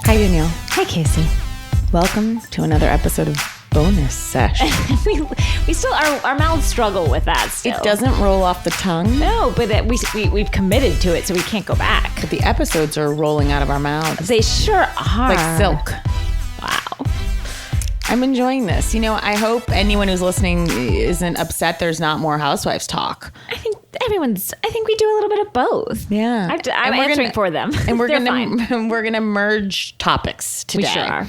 Hi, Danielle. Hi, Casey. Welcome to another episode of Bonus Sesh. we still, our mouths struggle with that still. It doesn't roll off the tongue. No, but we've committed to it, so we can't go back. But the episodes are rolling out of our mouths. They sure are. Like silk. Wow. I'm enjoying this. You know, I hope anyone who's listening isn't upset there's not more Housewives talk. I think we do a little bit of both. Yeah. I'm answering for them. And we're They're we're gonna merge topics today. We sure are.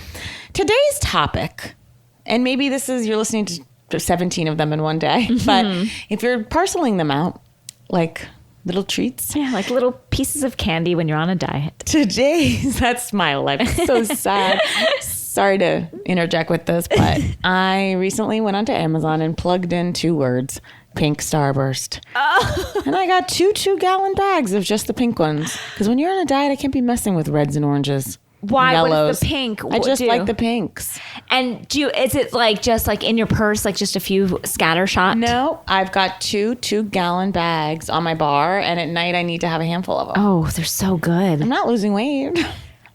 Today's topic, and maybe you're listening to 17 of them in one day, but if you're parceling them out like little treats. Yeah, like little pieces of candy when you're on a diet. That's my life. So sad. Sorry to interject with this, but I recently went onto Amazon and plugged in 2 words, pink starburst. Oh. And I got 2 2-gallon bags of just the pink ones. Because when you're on a diet, I can't be messing with reds and oranges. Why? Yellows. What is the pink? I just like the pinks. And is it like just like in your purse, like just a few scatter shot? No, I've got 2 2-gallon bags on my bar, and at night I need to have a handful of them. Oh, they're so good. I'm not losing weight.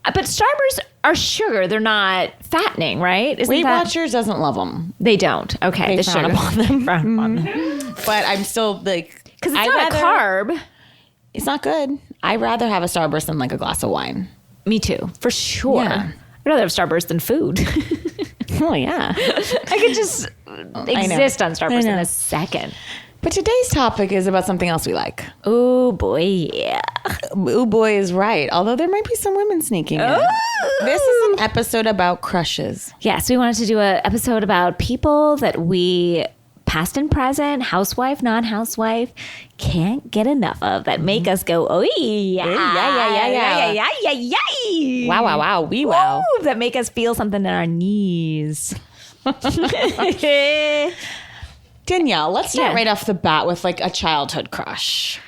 But Starburst are sugar. They're not fattening, right? Weight Watchers doesn't love them. They don't. Okay. They frown upon them. Frown upon them. But I'm still like... Because it's not a carb. It's not good. I'd rather have a Starburst than like a glass of wine. Me too. For sure. Yeah. I'd rather have Starburst than food. Oh, yeah. I could just exist on Starburst in a second. But today's topic is about something else we like. Oh, boy, yeah. Oh, boy is right. Although there might be some women sneaking in. This is an episode about crushes. Yes, we wanted to do an episode about people that we, past and present, housewife, non-housewife, can't get enough of, that make us go, oh, yeah. Yeah. Wow. Wee wow. Woo, that make us feel something in our knees. Danielle, let's start right off the bat with like a childhood crush.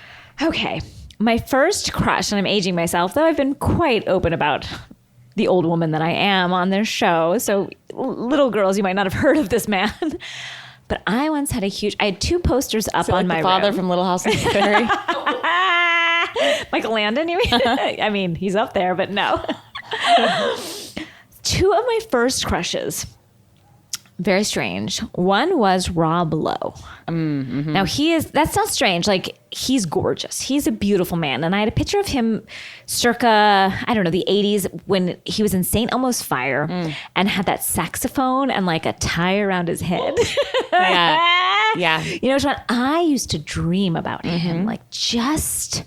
Okay. My first crush, and I'm aging myself, though I've been quite open about the old woman that I am on this show. So little girls, you might not have heard of this man. But I once had I had 2 posters up on my room. The father from Little House on the Prairie? Michael Landon, you mean? I mean, he's up there, but no. 2 of my first crushes. Very strange. One was Rob Lowe. Mm-hmm. Now that's not strange. Like, he's gorgeous. He's a beautiful man. And I had a picture of him circa, I don't know, the 80s when he was in St. Elmo's Fire and had that saxophone and like a tie around his head. Yeah. You know, Sean, I used to dream about him, like just...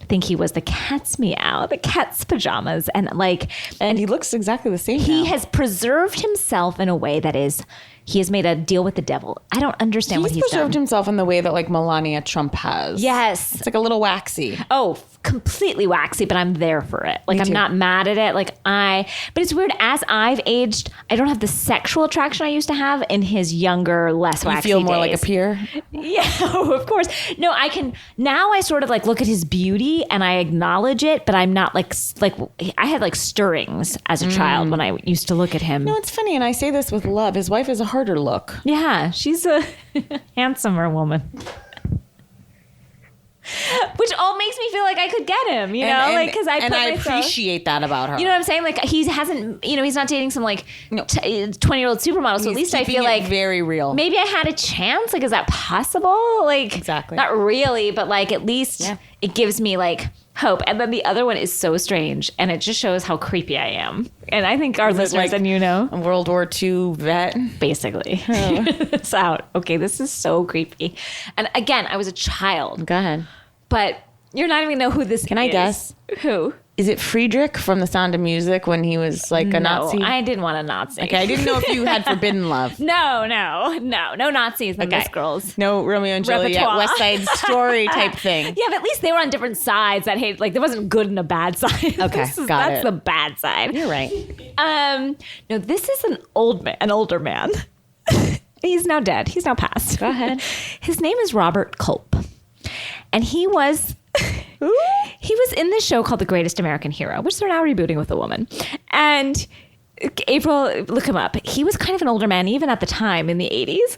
think he was the cat's meow, the cat's pajamas, and he looks exactly the same. He now. has preserved himself in a way that is, he has made a deal with the devil. I don't understand what he's done. He's preserved himself in the way that like Melania Trump has. Yes. It's like a little waxy. Oh, completely waxy, but I'm there for it. Like, I'm not mad at it. But it's weird. As I've aged, I don't have the sexual attraction I used to have in his younger, less waxy You feel more days. like a peer? Yeah, of course. No, now I sort of like look at his beauty and I acknowledge it, but I'm not like I had like stirrings as a child when I used to look at him. No, it's funny, and I say this with love. His wife is a harder look. Yeah, she's a handsomer woman. Which all makes me feel like I could get him, you know, because I appreciate that about her. You know what I'm saying? Like, he hasn't, he's not dating some 20-year-old supermodel. So at least I feel like very real. Maybe I had a chance. Like, is that possible? Like, exactly. Not really, but like at least it gives me like hope. And then the other one is so strange, and it just shows how creepy I am. And I think our listeners and a World War II vet, basically. Oh. It's out. Okay, this is so creepy. And again, I was a child. Go ahead. But you're not even know who this is. Can I guess? Who? Is it Friedrich from The Sound of Music when he was like a Nazi? I didn't want a Nazi. Okay, I didn't know if you had forbidden love. No Nazis in this girls. No Romeo and Juliet, West Side Story type thing. Yeah, but at least they were on different sides that hate. Like, there wasn't good and a bad side. Okay, that's the bad side. You're right. No, this is an older man. He's now dead. He's now passed. Go ahead. His name is Robert Culp. And he was in this show called The Greatest American Hero, which they're now rebooting with a woman. And April, look him up. He was kind of an older man, even at the time in the 80s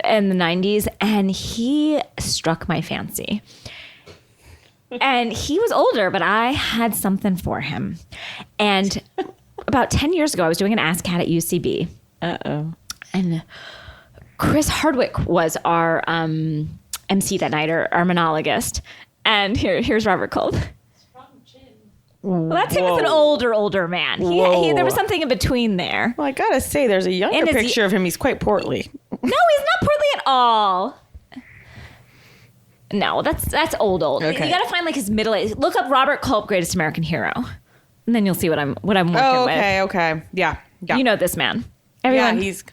and the 90s. And he struck my fancy. And he was older, but I had something for him. And about 10 years ago, I was doing an Ask Cat at UCB. Uh-oh. And Chris Hardwick was our MC that night, our monologist. And here's Robert Culp. Well, that's him as an older man. There was something in between there. Well, I gotta say, there's a younger picture of him. He's quite portly. No, he's not portly at all. No, that's old. Okay. You gotta find like his middle age. Look up Robert Culp, Greatest American Hero, and then you'll see what I'm working with. Okay. Yeah. You know this man. Everyone, he's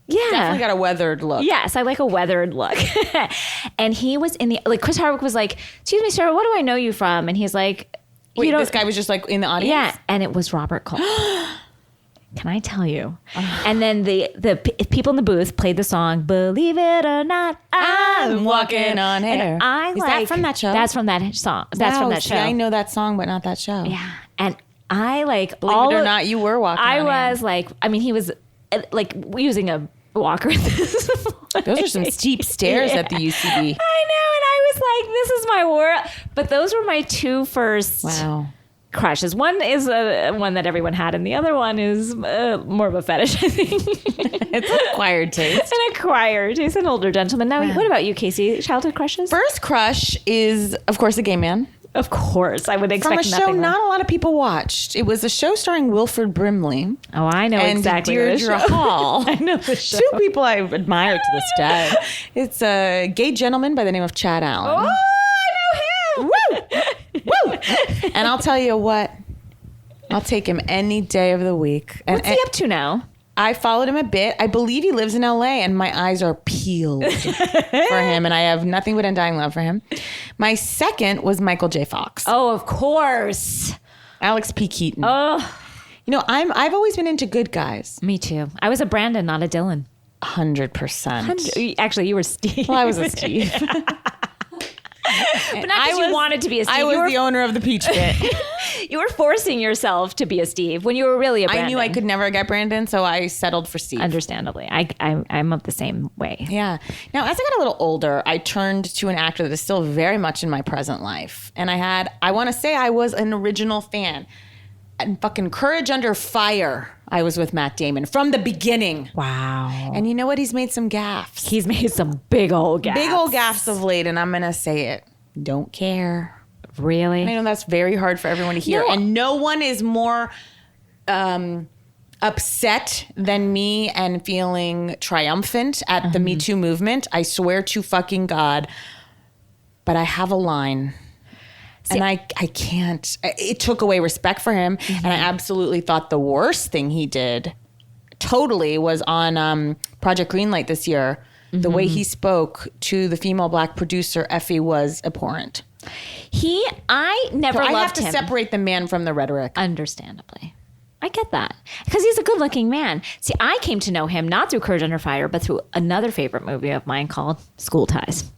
definitely got a weathered look. Yes, I like a weathered look. And he was Chris Hardwick was like, "Excuse me, sir, what do I know you from?" And he's like, Wait, this guy was just like in the audience? Yeah, and it was Robert Culp. Can I tell you? And then the people in the booth played the song, Believe It or Not, I'm Walking on Air. Is that from that show? That's from that song. That's from that show. I know that song, but not that show. Yeah. And I Believe it or not, you were walking on air. I was like, I mean, he was like using a walker. Those are some steep stairs at the UCB. I know. And I was like, this is my world. But those were my two first crushes. One is one that everyone had, and the other one is more of a fetish, I think. It's an acquired taste. An older gentleman. Now, what about you, Casey? Childhood crushes? First crush is, of course, a gay man. Of course. I would expect nothing. From a show not a lot of people watched. It was a show starring Wilford Brimley. Oh, I know exactly. And Deirdre Hall. I know the show. Two people I admire to this day. It's a gay gentleman by the name of Chad Allen. Oh, I know him. Woo! And I'll tell you what. I'll take him any day of the week. What's he up to now? I followed him a bit. I believe he lives in LA, and my eyes are peeled for him, and I have nothing but undying love for him. My second was Michael J. Fox. Oh, of course. Alex P. Keaton. Oh. You know, I've always been into good guys. Me too. I was a Brandon, not a Dylan. 100%. Actually, you were Steve. Well, I was a Steve. But not because you wanted to be a Steve. I was the owner of the Peach Pit. You were forcing yourself to be a Steve when you were really a Brandon. I knew I could never get Brandon, so I settled for Steve. Understandably. I'm of the same way. Yeah. Now, as I got a little older, I turned to an actor that is still very much in my present life. And I want to say I was an original fan. And fucking Courage Under Fire, I was with Matt Damon from the beginning. Wow. And you know what? He's made some gaffes. He's made some big old gaffes. Big old gaffes of late, and I'm going to say it. Don't care. Really? I know that's very hard for everyone to hear. No. And no one is more upset than me and feeling triumphant at the Me Too movement. I swear to fucking God. But I have a line. See, and I can't. It took away respect for him. And I absolutely thought the worst thing he did totally was on Project Greenlight this year. The way he spoke to the female black producer, Effie, was abhorrent. I never loved him. I have to separate the man from the rhetoric. Understandably. I get that. Because he's a good-looking man. See, I came to know him not through Courage Under Fire, but through another favorite movie of mine called School Ties.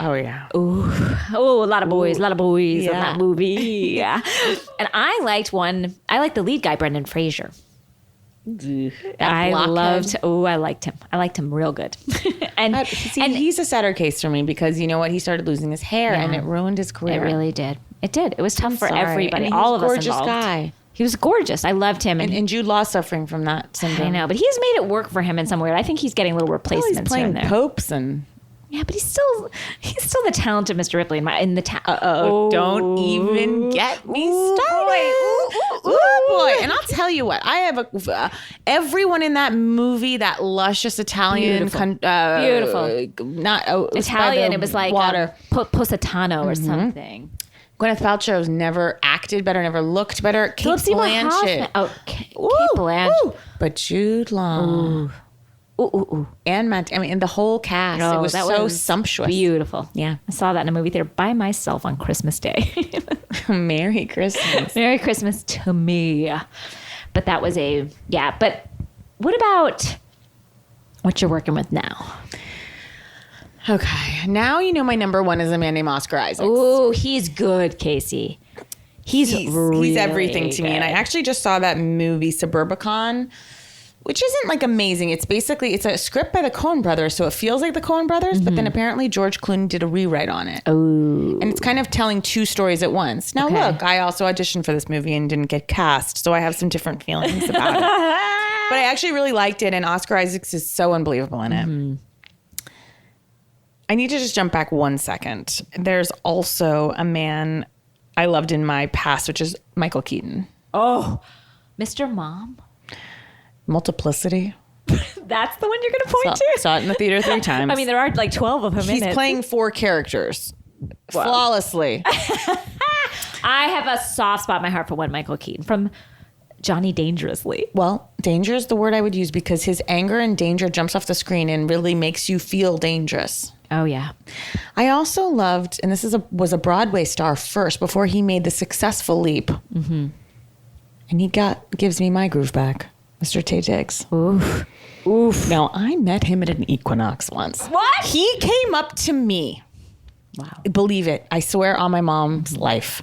Oh, yeah. Ooh. Oh, a lot of boys in that movie. Yeah. And I liked the lead guy, Brendan Fraser. I liked him. I liked him real good. and he's a sadder case for me because you know what? He started losing his hair and it ruined his career. It really did. It did. It was tough for everybody. All of us involved. Gorgeous guy. He was gorgeous. I loved him. And Jude Law's suffering from that syndrome. I know, but he's made it work for him in some way. I think he's getting little replacements he's playing here and there. Popes and... Yeah, but he's still the talented Mr. Ripley in the town. Don't even get me started. Boy. And I'll tell you what, I have everyone in that movie, that luscious Italian, beautiful, not Italian. It was like water, Positano or something. Gwyneth Paltrow's never acted better, never looked better. Kate Blanchett. Kate Blanchett. But Jude Law. Ooh. And Matt, and the whole cast. It was so sumptuous. Beautiful. Yeah. I saw that in a movie theater by myself on Christmas Day. Merry Christmas. Merry Christmas to me. But that was but what about what you're working with now? Okay. Now you know my number one is a man named Oscar Isaac. Ooh, he's good, Casey. He's really everything to me. And I actually just saw that movie Suburbicon which isn't like amazing. It's basically, it's a script by the Coen brothers, so it feels like the Coen brothers, but then apparently George Clooney did a rewrite on it. Oh. And it's kind of telling two stories at once. Now look, I also auditioned for this movie and didn't get cast, so I have some different feelings about it. But I actually really liked it, and Oscar Isaacs is so unbelievable in it. I need to just jump back 1 second. There's also a man I loved in my past, which is Michael Keaton. Oh, Mr. Mom? Multiplicity. That's the one you're going to point to? Saw it in the theater 3 times. I mean, there are like 12 of them in it. He's playing 4 characters flawlessly. I have a soft spot in my heart for one Michael Keaton from Johnny Dangerously. Well, danger is the word I would use because his anger and danger jumps off the screen and really makes you feel dangerous. Oh, yeah. I also loved, and this was a Broadway star first before he made the successful leap. And he gives me my groove back, Mr. Tay Diggs. Oof. Now, I met him at an Equinox once. What? He came up to me. Wow. Believe it. I swear on my mom's life.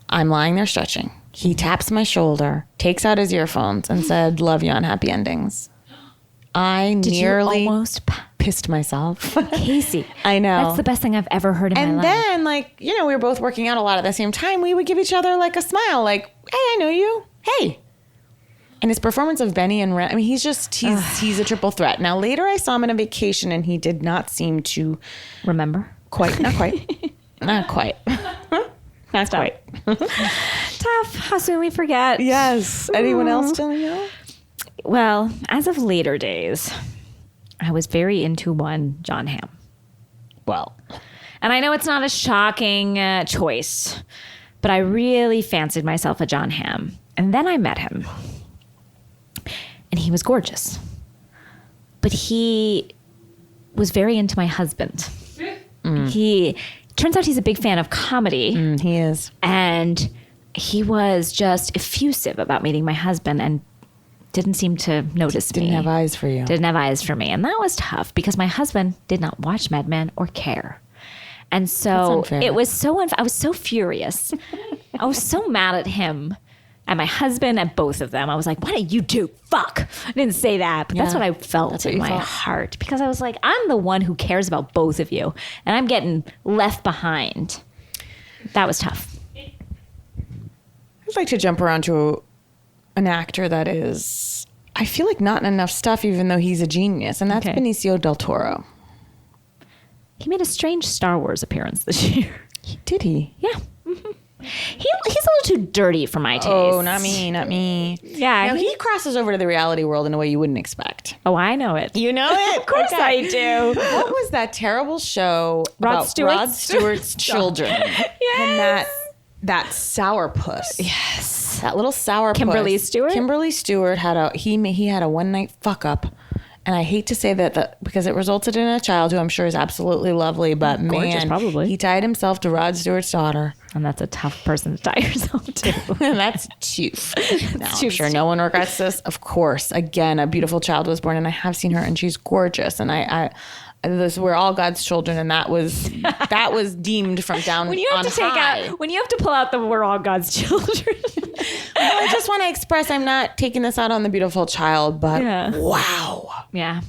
I'm lying there stretching. He taps my shoulder, takes out his earphones, and said, "Love you on happy endings." I nearly almost pissed myself. Casey. I know. That's the best thing I've ever heard in my life. And then, we were both working out a lot at the same time. We would give each other like a smile, like, "Hey, I know you. Hey." And his performance of Benny and Ren, I mean, he's a triple threat. Now, later I saw him on a vacation and he did not seem to remember. Not quite. Not quite. Tough. How soon we forget. Yes. Anyone else telling you? Well, as of later days, I was very into one John Hamm. Well. And I know it's not a shocking choice, but I really fancied myself a John Hamm. And then I met him. And he was gorgeous. But he was very into my husband. Turns out he's a big fan of comedy. He is. And he was just effusive about meeting my husband and didn't seem to notice me. Didn't have eyes for you. Didn't have eyes for me. And that was tough because my husband did not watch Mad Men or care. And so it was so unfair. I was so furious. I was so mad at him and my husband and both of them. I was like, "What did you do? Fuck." I didn't say that, but that's what I felt in my heart because I was like, I'm the one who cares about both of you and I'm getting left behind. That was tough. I'd like to jump around to an actor that is, I feel like not in enough stuff, even though he's a genius, and that's Benicio del Toro. He made a strange Star Wars appearance this year. Did he? Yeah. He's a little too dirty for my taste. Oh, not me. Yeah. Now, he crosses over to the reality world in a way you wouldn't expect. Oh, I know it. You know it? Of course I do. What was that terrible show Rod Stewart's children? Yes. And that sourpuss. Yes. That little sourpuss. Kimberly Stewart? Kimberly Stewart had a one-night fuck-up. And I hate to say that because it resulted in a child who I'm sure is absolutely lovely, but gorgeous, probably. He tied himself to Rod Stewart's daughter. And that's a tough person to tie yourself to. And that's toof. Now, I'm sure no one regrets this. Of course, again, a beautiful child was born, and I have seen her, and she's gorgeous. And we're all God's children, and that was deemed from down when you have on to high. when you have to pull out the "we're all God's children." Well, I just want to express I'm not taking this out on the beautiful child, but wow. Yeah.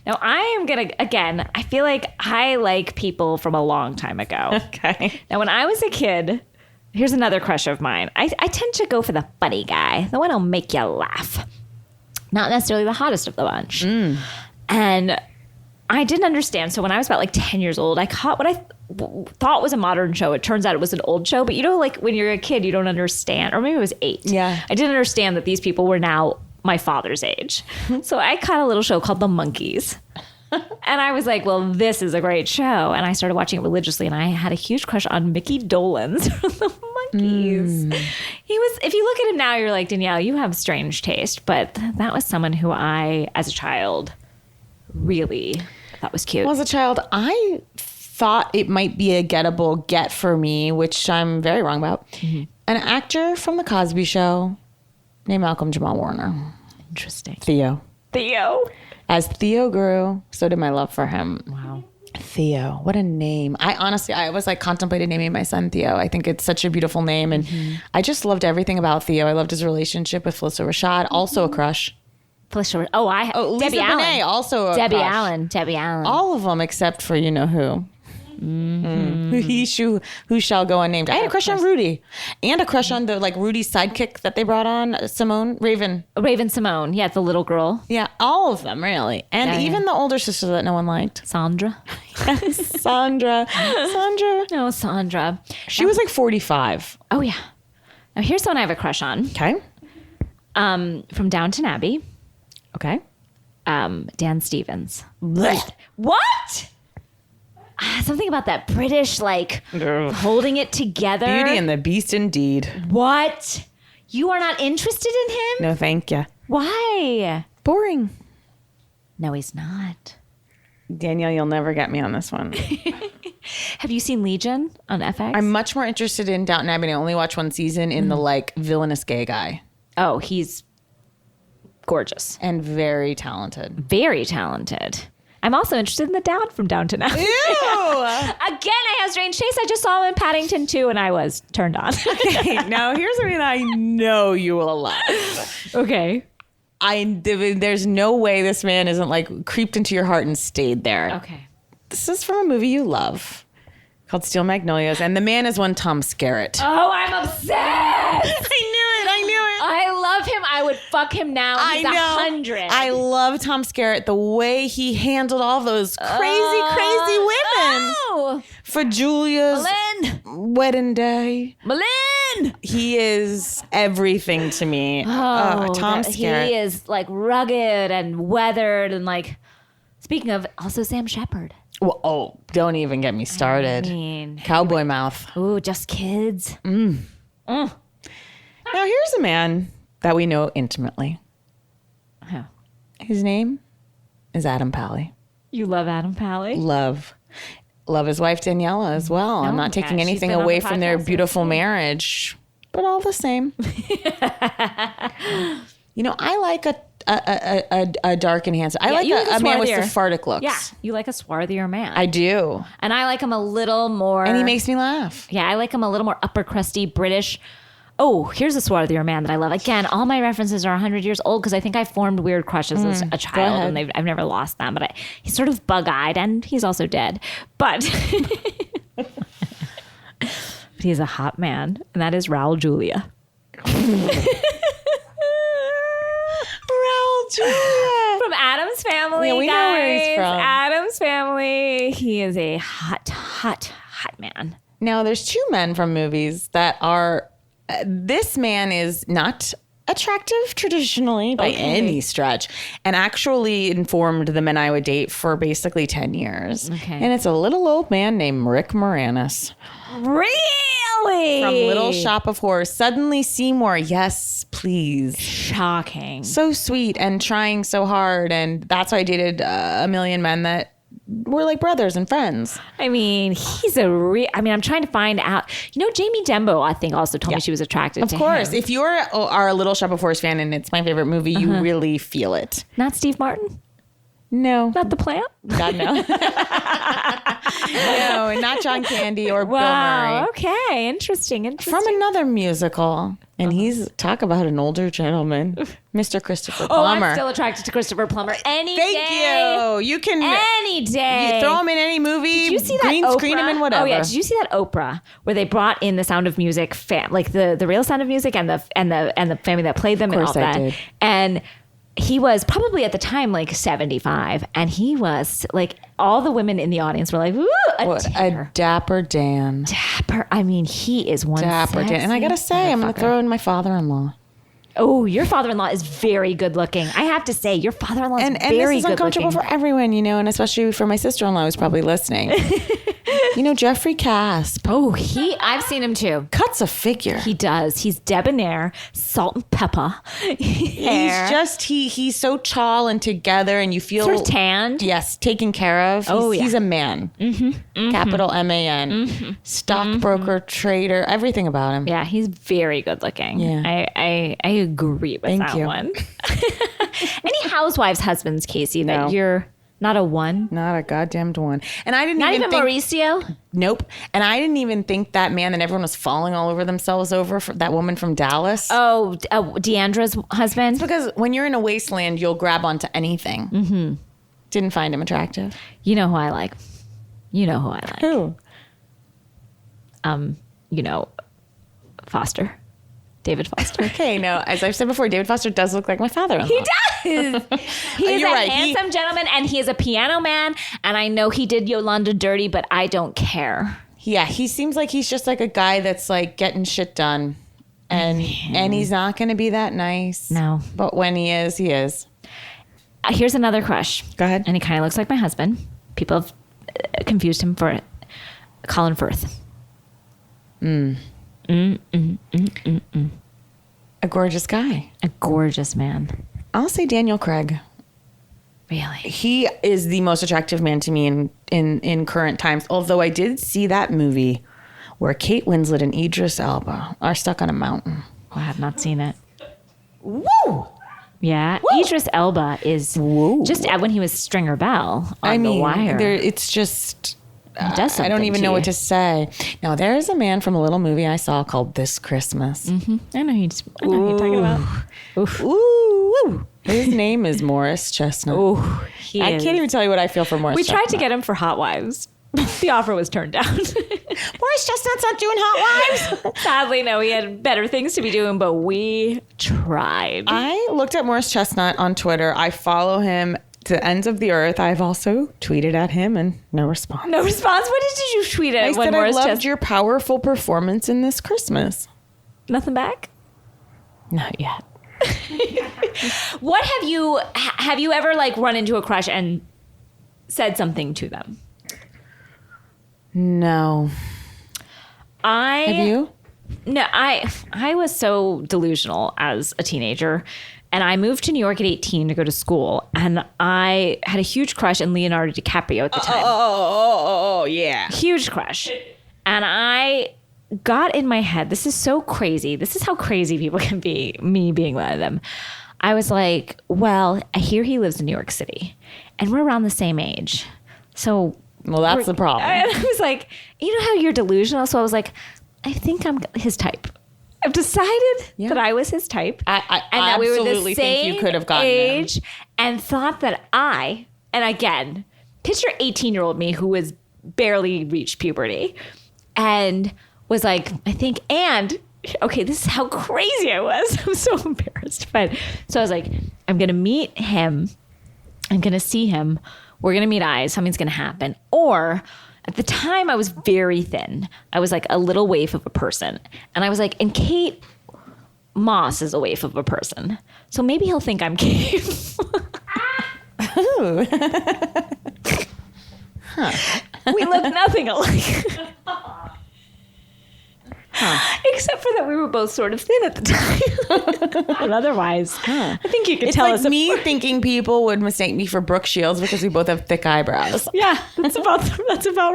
Now I am again, I feel like I like people from a long time ago. Okay. Now when I was a kid, here's another crush of mine. I tend to go for the funny guy, the one who'll make you laugh. Not necessarily the hottest of the bunch. And I didn't understand. So when I was about 10 years old, I caught what I thought was a modern show. It turns out it was an old show. But when you're a kid, you don't understand. Or maybe it was 8. Yeah. I didn't understand that these people were now my father's age. So I caught a little show called The Monkees. And I was like, well, this is a great show. And I started watching it religiously. And I had a huge crush on Mickey Dolenz from The Monkees. He was, if you look at him now, you're like, Danielle, you have strange taste. But that was someone who I, as a child, really thought was cute. Well, as a child, I thought it might be a gettable get for me, which I'm very wrong about. An actor from The Cosby Show named Malcolm Jamal Warner. Interesting. Theo. Theo. As Theo grew, so did my love for him. Wow. Theo. What a name. I was like contemplating naming my son Theo. I think it's such a beautiful name. And I just loved everything about Theo. I loved his relationship with Felicia Rashad. Also a crush. Felicia. Lisa Debbie Allen. Bonet, also a Debbie crush. Allen. All of them except for you know who. Who shall go unnamed. I had a crush on Rudy. And a crush on the like Rudy's sidekick that they brought on, Raven Simone. Yeah, the little girl. Yeah, all of them really. And even the older sister that no one liked. Sandra. Sandra. No, Sandra. She was like 45. Oh, yeah. Now, here's someone I have a crush on. Okay. From Downton Abbey. Okay. Dan Stevens. Blech. What? Something about that British, like, holding it together. Beauty and the Beast indeed. What? You are not interested in him? No, thank you. Why? Boring. No, he's not. Danielle, you'll never get me on this one. Have you seen Legion on FX? I'm much more interested in Downton Abbey. I only watched one season in the like villainous gay guy. Oh, he's gorgeous. And very talented. Very talented. I'm also interested in the dad from Downton Abbey. Ew! Again, I have strange taste. I just saw him in Paddington 2 and I was turned on. Okay, now here's something I know you will love. Okay. There's no way this man isn't like creeped into your heart and stayed there. Okay. This is from a movie you love called Steel Magnolias, and the man is one Tom Skerritt. Oh, I'm obsessed. I knew it. I love him. I would fuck him now. He's 100. I love Tom Skerritt. The way he handled all those crazy women for Julia's wedding day. Malin! He is everything to me. Tom Skerritt. He is like rugged and weathered and like, speaking of, also Sam Shepard. Well, don't even get me started. I mean, cowboy mouth. Ooh, just kids. Now here's a man that we know intimately. Oh. His name is Adam Pally. You love Adam Pally? Love his wife Daniela as well. I'm not taking anything away from their beautiful marriage, but all the same. You know, I like a dark and handsome. I like a man with Sephardic looks. Yeah, you like a swarthier man. I do. And I like him a little more. And he makes me laugh. Yeah, I like him a little more upper crusty British. Oh, here's a swarthier man that I love. Again, all my references are 100 years old because I think I formed weird crushes as a child and I've never lost them. But he's sort of bug-eyed and he's also dead. But he's a hot man, and that is Raul Julia. Raul Julia. From Addams Family, yeah, we know where he's from. Addams Family. He is a hot man. Now, there's two men from movies that are... this man is not attractive traditionally by any stretch, and actually informed the men I would date for basically 10 years. Okay. And it's a little old man named Rick Moranis. Really? From Little Shop of Horrors. Suddenly Seymour, yes, please. Shocking. So sweet and trying so hard. And that's why I dated a million men that were like brothers and friends. I mean, he's I'm trying to find out. You know, Jamie Dembo, I think, also told me she was attracted to him. Of course. If you're a Little Shop of Horrors fan and it's my favorite movie, you really feel it. Not Steve Martin? No. Not the plant? God, no. No, and not John Candy or Bill Wow. Murray. Okay. Interesting. From another musical. And he's, talk about an older gentleman, Mr. Christopher Plummer. I'm still attracted to Christopher Plummer. Thank you. You can... Any day. You throw him in any movie. Did you see that green Oprah? screen him in whatever. Oh yeah. Did you see that Oprah where they brought in the Sound of Music like the real Sound of Music and the family that played them and all that. Did. And he was probably at the time like 75, and he was like, all the women in the audience were like, "Ooh, a dapper Dan." Dapper. I mean, he is one dapper Dan. And I gotta say, I'm gonna throw in my father-in-law. Oh, your father-in-law is very good looking. I have to say, your father-in-law is very good looking. And this is uncomfortable for everyone, you know, and especially for my sister-in-law who's probably listening. You know, Jeffrey Casp. Oh, I've seen him too. Cuts a figure. He does. He's debonair, salt and pepper. He's so tall and together, and you feel sort of tanned. Yes, taken care of. He's a man. Capital M-A-N. Stockbroker, trader, everything about him. Yeah, he's very good looking. Yeah. I agree with that one. Any housewives' husbands, Casey, that you're Not a one? Not a goddamned one. And I didn't Not even even think, Mauricio? Nope. And I didn't even think that man that everyone was falling all over themselves over, for that woman from Dallas. Oh, Deandra's husband? Because when you're in a wasteland, you'll grab onto anything. Mm-hmm. Didn't find him attractive. You know who I like. Who? Foster. David Foster. Okay, no, as I've said before, David Foster does look like my father-in-law. He does. He is You're a right. handsome gentleman, and he is a piano man. And I know he did Yolanda dirty, but I don't care. Yeah, he seems like he's just like a guy that's like getting shit done. And he's not going to be that nice. No. But when he is, he is. Here's another crush. Go ahead. And he kind of looks like my husband. People have confused him for Colin Firth. A gorgeous guy. A gorgeous man. I'll say Daniel Craig. Really? He is the most attractive man to me in current times. Although I did see that movie where Kate Winslet and Idris Elba are stuck on a mountain. Oh, I have not seen it. Woo! Yeah. Woo! Idris Elba is just when he was Stringer Bell on The Wire. It's just... It does I don't something even to know you. what to say. Now, there is a man from a little movie I saw called This Christmas. I know who you're talking about. Oof. Ooh. His name is Morris Chestnut. Ooh, I can't even tell you what I feel for Morris We Chestnut. tried to get him for Hot Wives. The offer was turned down. Morris Chestnut's not doing Hot Wives. Sadly, no, he had better things to be doing, but we tried. I looked at Morris Chestnut on Twitter. I follow him to the ends of the earth. I've also tweeted at him and no response. No response? What did you tweet at I when said Morris I loved Chestnut? your powerful performance in This Christmas. Nothing back? Not yet. What have you ever like run into a crush and said something to them? No. Have you? No, I was so delusional as a teenager, and I moved to New York at 18 to go to school, and I had a huge crush on Leonardo DiCaprio at the time. Oh, yeah. Huge crush. And I got in my head, this is so crazy. This is how crazy people can be, me being one of them. I was like, well, I hear he lives in New York City, and we're around the same age. So... Well, that's the problem. And I was like, you know how you're delusional? So I was like, I think I'm his type. I've decided that I was his type. I and that we were the absolutely think same you could have gotten age him. and thought that and again, picture 18-year-old me who was barely reached puberty and was like, I think, and okay, this is how crazy I was. I'm so embarrassed. But so I was like, I'm going to meet him. I'm going to see him. We're going to meet eyes. Something's going to happen. Or at the time I was very thin. I was like a little waif of a person. And I was like, and Kate Moss is a waif of a person. So maybe he'll think I'm Kate. We look nothing alike. Except for that we were both sort of thin at the time. But otherwise, I think you could It's tell like us. me thinking people would mistake me for Brooke Shields because we both have thick eyebrows. Yeah, that's about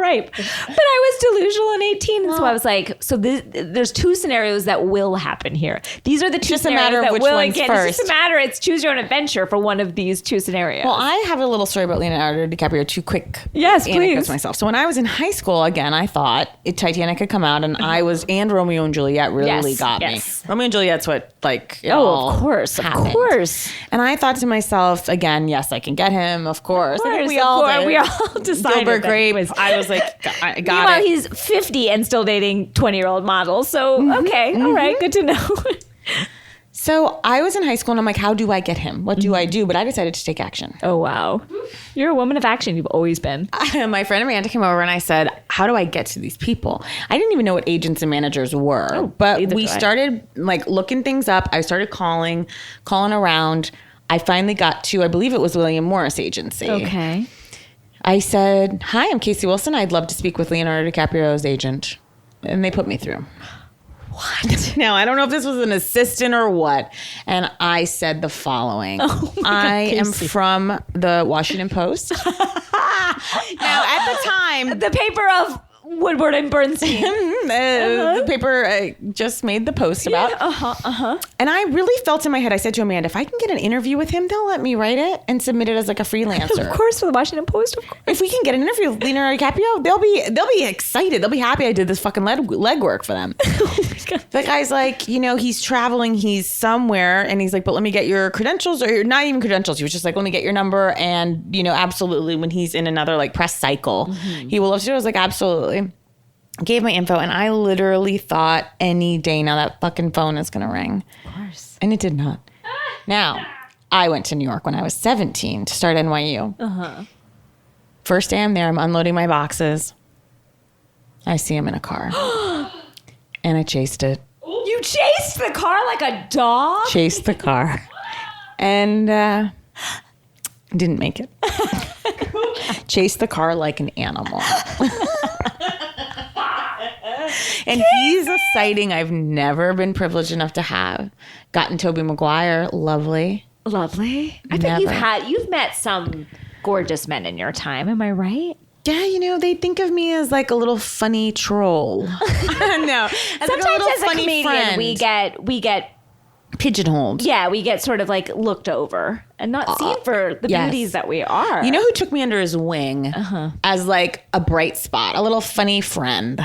right. But I was delusional in 18, and so I was like, so there's two scenarios that will happen here. These are the two Just a scenarios matter of that which will one's get. first. It's just a matter. It's choose your own adventure for one of these two scenarios. Well, I have a little story about Leonardo DiCaprio. Two quick Yes, anecdotes please. myself. So when I was in high school, again, I thought Titanic had come out, and I was and Romeo and Juliet really got me. Romeo and Juliet's what like of course, happened. of course. And I thought to myself again, yes, I can get him. Of course, I think we all did. We all decided Gilbert that Grape. he was. I was like, I got Meanwhile, it. he's 50 and still dating 20-year-old models. So okay, all right, good to know. So I was in high school, and I'm like, how do I get him? What do I do? But I decided to take action. Oh wow, you're a woman of action. You've always been. My friend Amanda came over and I said, how do I get to these people? I didn't even know what agents and managers were, but neither we do I. started like looking things up. I started calling around. I finally got to, I believe it was William Morris Agency. Okay. I said, hi, I'm Casey Wilson. I'd love to speak with Leonardo DiCaprio's agent. And they put me through. What? Now, I don't know if this was an assistant or what. And I said the following. I am from the Washington Post. Now, at the time, The paper of Woodward and Bernstein. The paper just made the post about. And I really felt in my head, I said to Amanda, if I can get an interview with him, they'll let me write it and submit it as like a freelancer. Of course, for the Washington Post, of course. If we can get an interview with Leonardo DiCaprio, they'll be excited. They'll be happy I did this fucking legwork for them. Oh my God. The guy's like, he's traveling, he's somewhere, and he's like, but let me get your credentials, or not even credentials. He was just like, let me get your number, and absolutely, when he's in another like press cycle, he will love to. I was like, absolutely. Gave my info, and I literally thought any day now that fucking phone is gonna ring. Of course. And it did not. Now, I went to New York when I was 17 to start NYU. First day I'm there, I'm unloading my boxes. I see him in a car. And I chased it. You chased the car like a dog? Chased the car. And didn't make it. Chased the car like an animal. And he's a sighting I've never been privileged enough to have. Gotten Tobey Maguire, lovely. Lovely. I think you've met some gorgeous men in your time. Am I right? Yeah, they think of me as like a little funny troll. No, sometimes as a comedian, friend. we get pigeonholed. Yeah, we get sort of like looked over and not seen for the beauties that we are. You know who took me under his wing as like a bright spot, a little funny friend,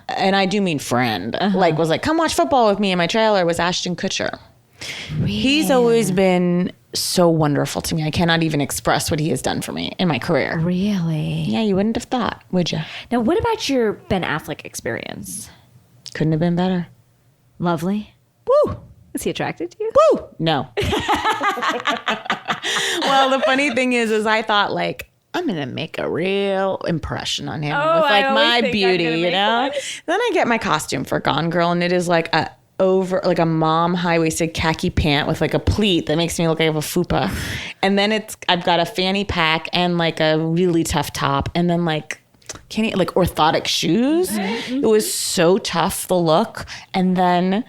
and I do mean friend. Like was like, come watch football with me in my trailer. Was Ashton Kutcher. Really? He's always been so wonderful to me. I cannot even express what he has done for me in my career. Really? Yeah, you wouldn't have thought, would you? Now, what about your Ben Affleck experience? Couldn't have been better. Lovely. Woo! Is he attracted to you? Woo! No. Well, the funny thing is I thought like, I'm going to make a real impression on him with like my beauty, Then I get my costume for Gone Girl, and it is like a mom high-waisted khaki pant with like a pleat that makes me look like I have a fupa. And then I've got a fanny pack and like a really tough top, and then like orthotic shoes. Mm-hmm. It was so tough, the look. And then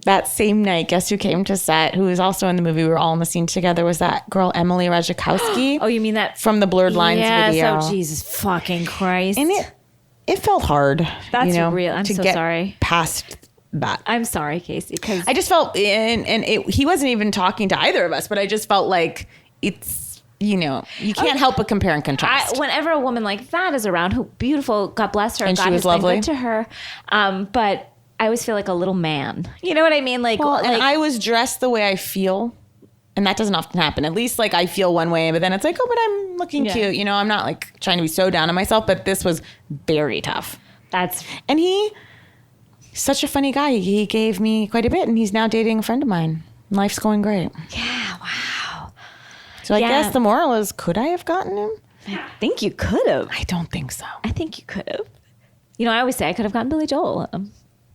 that same night, guess who came to set, who was also in the movie? We were all in the scene together. Was that girl Emily Ratajkowski? Oh, you mean that from the Blurred Lines video? Oh, Jesus fucking Christ! And it felt hard. That's real. I'm so sorry. Past that. I'm sorry, Casey, because I just felt, he wasn't even talking to either of us, but I just felt like it's, you can't help but compare and contrast. Whenever a woman like that is around, who beautiful, God bless her, and God she was lovely. Been good to her, but I always feel like a little man. You know what I mean? Like, and I was dressed the way I feel, and that doesn't often happen. At least like I feel one way, but then it's like, oh, but I'm looking cute. I'm not like trying to be so down on myself, but this was very tough. And he's such a funny guy. He gave me quite a bit, and he's now dating a friend of mine. Life's going great. Yeah, wow. So I guess the moral is, could I have gotten him? I think you could have. I don't think so. I think you could have. I always say I could have gotten Billy Joel.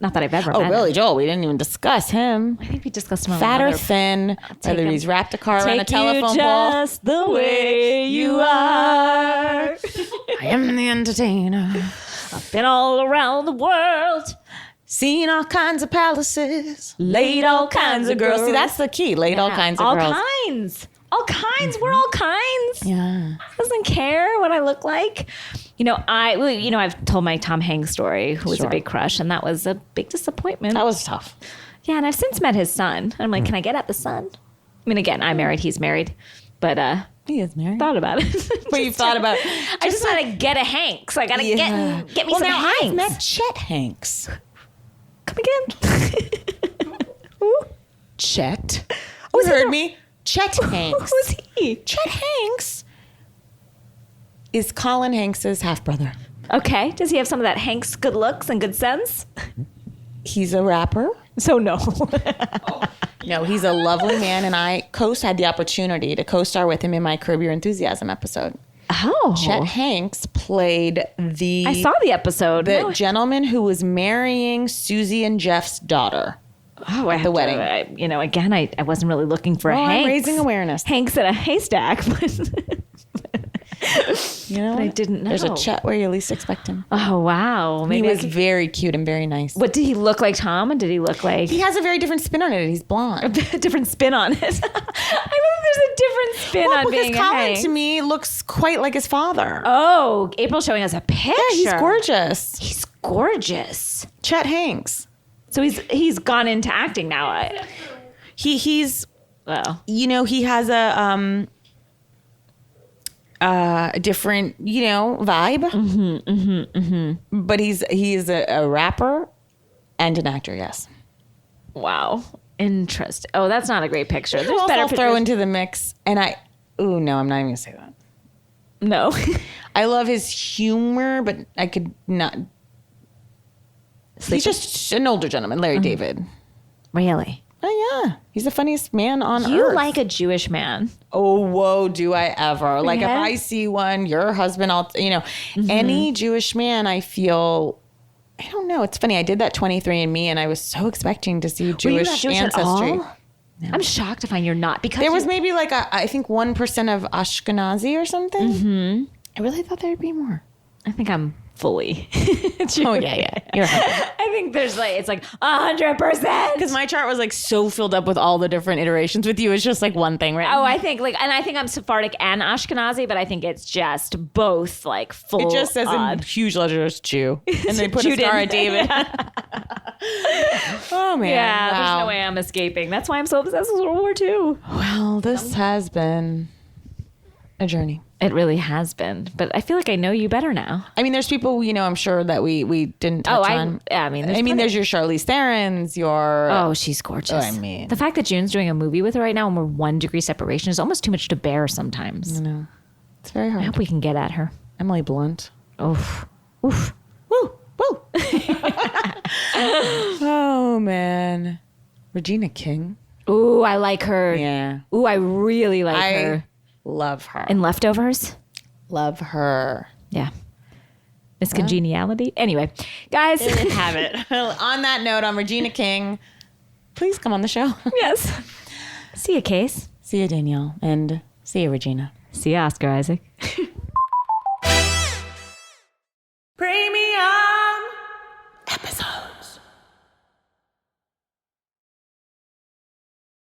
Not that I've ever met Billy him. Joel. We didn't even discuss him. I think we discussed him. Fat or thin, whether he's wrapped a car around a telephone pole. Just the way you are. I am the entertainer. I've been all around the world. Seen all kinds of palaces, laid all kinds of girls. See, that's the key. Laid all kinds of girls. All kinds. All kinds. We're all kinds. Yeah. Doesn't care what I look like. I've told my Tom Hanks story, who was a big crush, and that was a big disappointment. That was tough. Yeah, and I've since met his son. I'm like, can I get at the son? I mean, again, I'm married, he's married, but he is married. Thought about it. But you've thought about it. I just want to get a Hanks. I got to get me some Hanks. I've met Chet Hanks. Come again? Chet. Oh, you heard me? Chet Hanks. Who's he? Chet Hanks is Colin Hanks's half-brother. Okay. Does he have some of that Hanks good looks and good sense? He's a rapper. So no. No, he's a lovely man, and I had the opportunity to co-star with him in my Curb Your Enthusiasm episode. Oh. Chet Hanks played I saw the episode. The gentleman who was marrying Susie and Jeff's daughter. Oh, at the wedding. Again, I wasn't really looking for a Hanks. I'm raising awareness. Hanks at a haystack. You know, but I didn't know. There's a Chet where you least expect him. Oh, wow. Maybe He was very cute and very nice. What, did he look like Tom? And did he look like... He has a very different spin on it. He's blonde. a different spin on it. I love there's a different spin on being because Colin, Hank. to me, looks quite like his father. Oh, April's showing us a picture. Yeah, he's gorgeous. He's gorgeous. Chet Hanks. So he's gone into acting now. He's Well, you know, he has a different, you know, vibe. But he's a rapper and an actor. Yes. wow. Interesting. Oh, that's not a great picture. There's Who better else I'll throw pictures. into the mix? And no, I'm not even gonna say that. No. I love his humor, but I could not. He's just an older gentleman, Larry David. Really? Oh yeah, he's the funniest man on You earth. like a Jewish man. Oh, whoa, do I ever. Like, Yeah. if I see one, your husband, any Jewish man, I feel, I don't know. It's funny. I did that 23andMe, and I was so expecting to see Were you Jewish not Jewish ancestry. at all? I'm shocked to find you're not, because There was maybe like, I think 1% of Ashkenazi or something. Mm-hmm. I really thought there'd be more. I think I'm fully. Oh, yeah. You're right. I think there's it's like 100%. Because my chart was like so filled up with all the different iterations. With you, it's just like one thing, right? Oh, I think and I think I'm Sephardic and Ashkenazi, but I think it's just both full. It just says odd. in huge letters Jew. And they put a Juden. star at David. Oh, man. Yeah, Wow. there's no way I'm escaping. That's why I'm so obsessed with World War II. Well, this has been a journey. It really has been, but I feel like I know you better now. I mean, there's people, I'm sure that we didn't touch on. There's your Charlize Theron's, your... Oh, she's gorgeous. I mean- the fact that June's doing a movie with her right now and we're 1 degree separation is almost too much to bear sometimes. No, it's very I hard. hope we can get at her. Emily Blunt. Oof. Oof. Woo! Woo! Oh, man. Regina King. Ooh, I like her. Yeah. Ooh, I really like I her. love her. In Leftovers? Love her. Yeah. Miss Congeniality. Anyway, guys. Have it. On that note, on Regina King, please come on the show. Yes. See you, Case. See you, Danielle. And see you, Regina. See you, Oscar Isaac.